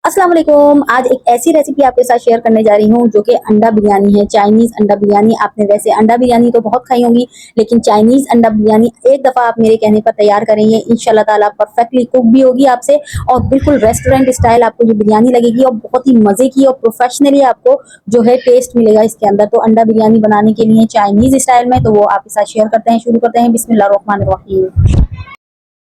अस्सलाम वालेकुम। आज एक ऐसी रेसिपी आपके साथ शेयर करने जा रही हूँ जो कि अंडा बिरयानी है, चाइनीज़ अंडा बिरयानी। आपने वैसे अंडा बिरयानी तो बहुत खाई होंगी, लेकिन चाइनीज़ अंडा बिरयानी एक दफ़ा आप मेरे कहने पर तैयार करेंगे, इंशाल्लाह ताला परफेक्टली कुक भी होगी आपसे और बिल्कुल रेस्टोरेंट स्टाइल आपको ये बिरयानी लगेगी और बहुत ही मज़े की और प्रोफेशनली आपको जो है टेस्ट मिलेगा इसके अंदर। तो अंडा बिरयानी बनाने के लिए चाइनीज़ स्टाइल में, तो वो आपके साथ शेयर करते हैं, शुरू करते हैं। बिस्मिल्लाहिर्रहमानिर्रहीम।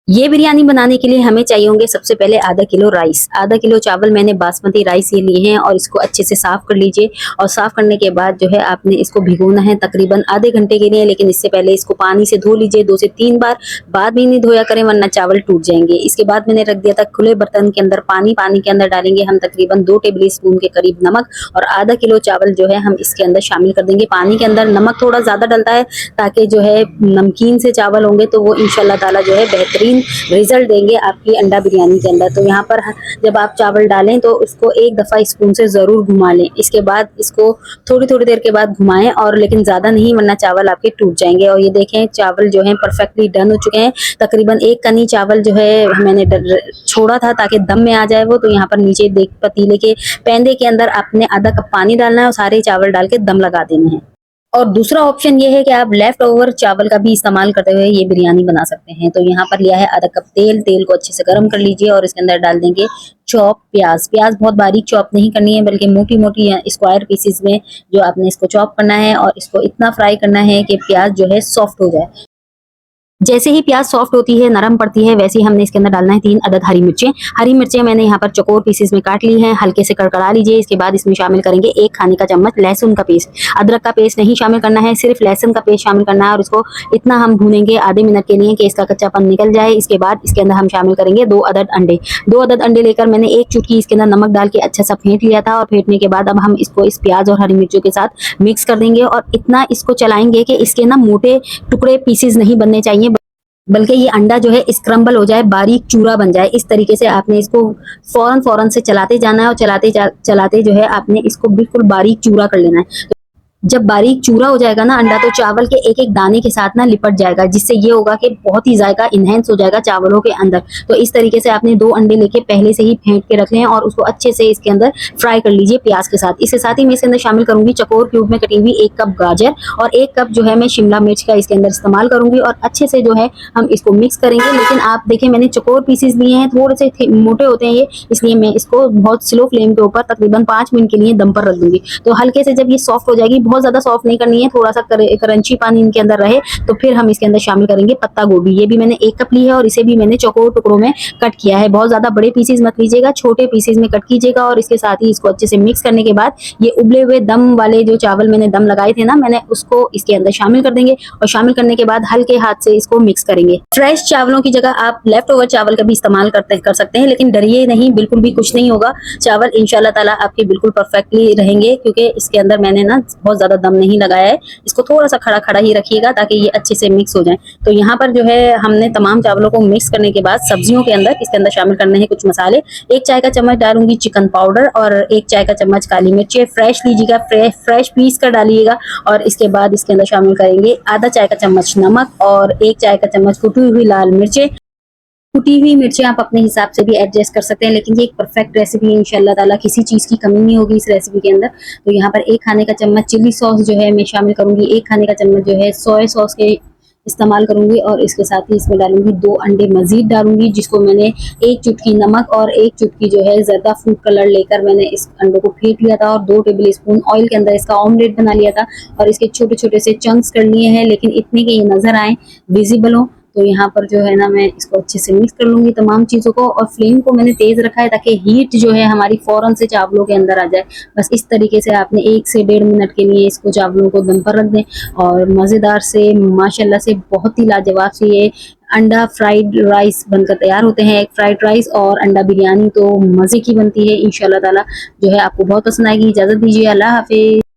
ये बिरयानी बनाने के लिए हमें चाहिए होंगे सबसे पहले आधा किलो राइस। आधा किलो चावल मैंने बासमती राइस ये लिए हैं और इसको अच्छे से साफ कर लीजिए। और साफ करने के बाद जो है आपने इसको भिगोना है तकरीबन आधे घंटे के लिए, लेकिन इससे पहले इसको पानी से धो लीजिए 2 से 3 बार। बाद में नहीं धोया करें वरना चावल टूट जाएंगे। इसके बाद मैंने रख दिया था खुले बर्तन के अंदर पानी। पानी के अंदर डालेंगे हम तकरीबन 2 टेबल स्पून के करीब नमक और आधा किलो चावल जो है हम इसके अंदर शामिल कर देंगे। पानी के अंदर नमक थोड़ा ज्यादा डलता है ताकि जो है नमकीन से चावल होंगे तो वो इंशाल्लाह ताला जो है बेहतरीन रिजल्ट देंगे आपकी अंडा बिरयानी के अंदर। तो यहाँ पर जब आप चावल डालें तो इसको एक दफ़ा स्पून से ज़रूर घुमा लें। इसके बाद इसको थोड़ी थोड़ी देर के बाद घुमाएं, और लेकिन ज़्यादा नहीं वरना चावल आपके टूट जाएंगे। और ये देखें चावल जो है परफेक्टली डन हो चुके हैं। तकरीबन एक कनी चावल जो है मैंने छोड़ा था ताकि दम में आ जाए वो। तो यहाँ पर नीचे देख पतीले के पैंदे के अंदर आपने आधा कप पानी डालना है और सारे चावल डाल के दम लगा देने हैं। और दूसरा ऑप्शन ये है कि आप लेफ्ट ओवर चावल का भी इस्तेमाल करते हुए ये बिरयानी बना सकते हैं। तो यहाँ पर लिया है आधा कप तेल। तेल को अच्छे से गर्म कर लीजिए और इसके अंदर डाल देंगे चॉप प्याज। प्याज बहुत बारीक चॉप नहीं करनी है बल्कि मोटी मोटी स्क्वायर पीसेस में जो आपने इसको चॉप करना है और इसको इतना फ्राई करना है कि प्याज जो है सॉफ्ट हो जाए। जैसे ही प्याज सॉफ्ट होती है, नरम पड़ती है, वैसे ही हमने इसके अंदर डालना है 3 अदद हरी मिर्चें। हरी मिर्चें मैंने यहाँ पर चौकोर पीसेस में काट ली हैं, हल्के से कड़कड़ा लीजिए। इसके बाद इसमें शामिल करेंगे 1 खाने का चम्मच लहसुन का पेस्ट। अदरक का पेस्ट नहीं शामिल करना है, सिर्फ लहसुन का पेस्ट शामिल करना है और इसको इतना हम भूनेंगे आधे मिनट के लिए कि इसका कच्चापन निकल जाए। इसके बाद इसके अंदर हम शामिल करेंगे 2 अदद अंडे। 2 अदद अंडे लेकर मैंने 1 चुटकी इसके अंदर नमक डाल के अच्छा सा फेंट लिया था और फेंटने के बाद अब हम इसको इस प्याज और हरी मिर्चों के साथ मिक्स कर देंगे और इतना इसको चलाएंगे कि इसके ना मोटे टुकड़े पीसेस नहीं बनने चाहिए, बल्कि ये अंडा जो है स्क्रम्बल हो जाए, बारीक चूरा बन जाए। इस तरीके से आपने इसको फौरन से चलाते जाना है और चलाते जो है आपने इसको बिल्कुल बारीक चूरा कर लेना है। जब बारीक चूरा हो जाएगा ना अंडा, तो चावल के एक एक दाने के साथ ना लिपट जाएगा, जिससे ये होगा कि बहुत ही जायका इनहेंस हो जाएगा चावलों के अंदर। तो इस तरीके से आपने 2 अंडे लेके पहले से ही फेंट के रख लें और उसको अच्छे से इसके अंदर फ्राई कर लीजिए प्याज के साथ। इसके साथ ही मैं इसके अंदर शामिल करूंगी चकोर क्यूब में कटी हुई 1 कप गाजर और 1 कप जो है मैं शिमला मिर्च का इसके अंदर इस्तेमाल करूंगी और अच्छे से जो है हम इसको मिक्स करेंगे। लेकिन आप देखें मैंने चकोर पीसेस लिए हैं, थोड़े से मोटे होते हैं ये, इसलिए मैं इसको बहुत स्लो फ्लेम के ऊपर तकरीबन 5 मिनट के लिए दम पर रख दूंगी। तो हल्के से जब ये सॉफ्ट हो जाएगी, बहुत ज्यादा सॉफ्ट नहीं करनी है, थोड़ा सा क्रंची पानी इनके अंदर रहे, तो फिर हम इसके अंदर शामिल करेंगे पत्ता गोभी। ये भी मैंने 1 कप ली है और इसे भी मैंने चौकोर टुकड़ों में कट किया है। बहुत ज्यादा बड़े पीसेस मत लीजिएगा, छोटे पीसेस में कट कीजिएगा। और इसके साथ ही इसको अच्छे से मिक्स करने के बाद ये उबले हुए दम वाले जो चावल मैंने दम लगाए थे ना, मैंने उसको इसके अंदर शामिल कर देंगे और शामिल करने के बाद हल्के हाथ से इसको मिक्स करेंगे। फ्रेश चावलों की जगह आप लेफ्ट ओवर चावल का भी इस्तेमाल कर सकते हैं, लेकिन डरिए नहीं, बिल्कुल भी कुछ नहीं होगा। चावल इंशाल्लाह ताला आपके बिल्कुल परफेक्टली रहेंगे, क्योंकि इसके अंदर मैंने ना बहुत ज्यादा दम नहीं लगाया है। इसको थोड़ा सा खड़ा खड़ा ही रखिएगा ताकि ये अच्छे से मिक्स हो जाए। तो यहाँ पर जो है हमने तमाम चावलों को मिक्स करने के बाद सब्जियों के अंदर इसके अंदर शामिल करने हैं कुछ मसाले। 1 चाय का चम्मच डालूंगी चिकन पाउडर और 1 चाय का चम्मच काली मिर्ची फ्रेश लीजिएगा, फ्रेश पीस कर डालिएगा। और इसके बाद इसके अंदर शामिल करेंगे आधा चाय का चम्मच नमक और 1 चाय का चम्मच कुटी हुई लाल मिर्चें। कुटी हुई मिर्चें आप अपने हिसाब से भी एडजस्ट कर सकते हैं, लेकिन ये एक परफेक्ट रेसिपी है, इंशाल्लाह ताला किसी चीज़ की कमी नहीं होगी इस रेसिपी के अंदर। तो यहाँ पर 1 खाने का चम्मच चिली सॉस जो है मैं शामिल करूंगी, 1 खाने का चम्मच जो है सोया सॉस के इस्तेमाल करूंगी और इसके साथ ही इसमें डालूंगी 2 अंडे मजीद डालूंगी, जिसको मैंने 1 चुटकी नमक और 1 चुटकी जो है जर्दा फूड कलर लेकर मैंने इस अंडे को फेंट लिया था और 2 टेबल स्पून ऑयल के अंदर इसका ऑमलेट बना लिया था और इसके छोटे छोटे से चंक्स कर लिए हैं, लेकिन इतने कि ये नजर आए, विजिबल हो। तो यहाँ पर जो है ना मैं इसको अच्छे से मिक्स कर लूंगी तमाम चीज़ों को, और फ्लेम को मैंने तेज़ रखा है ताकि हीट जो है हमारी फौरन से चावलों के अंदर आ जाए। बस इस तरीके से आपने 1 से 1.5 मिनट के लिए इसको चावलों को दम पर रख दें और मज़ेदार से माशाल्लाह से बहुत ही लाजवाब से ये अंडा फ्राइड राइस बनकर तैयार होते हैं। एक फ्राइड राइस और अंडा बिरयानी तो मज़े की बनती है। इंशाल्लाह ताला जो है आपको बहुत पसंद आएगी। इजाज़त दीजिए, अल्लाह हाफिज़।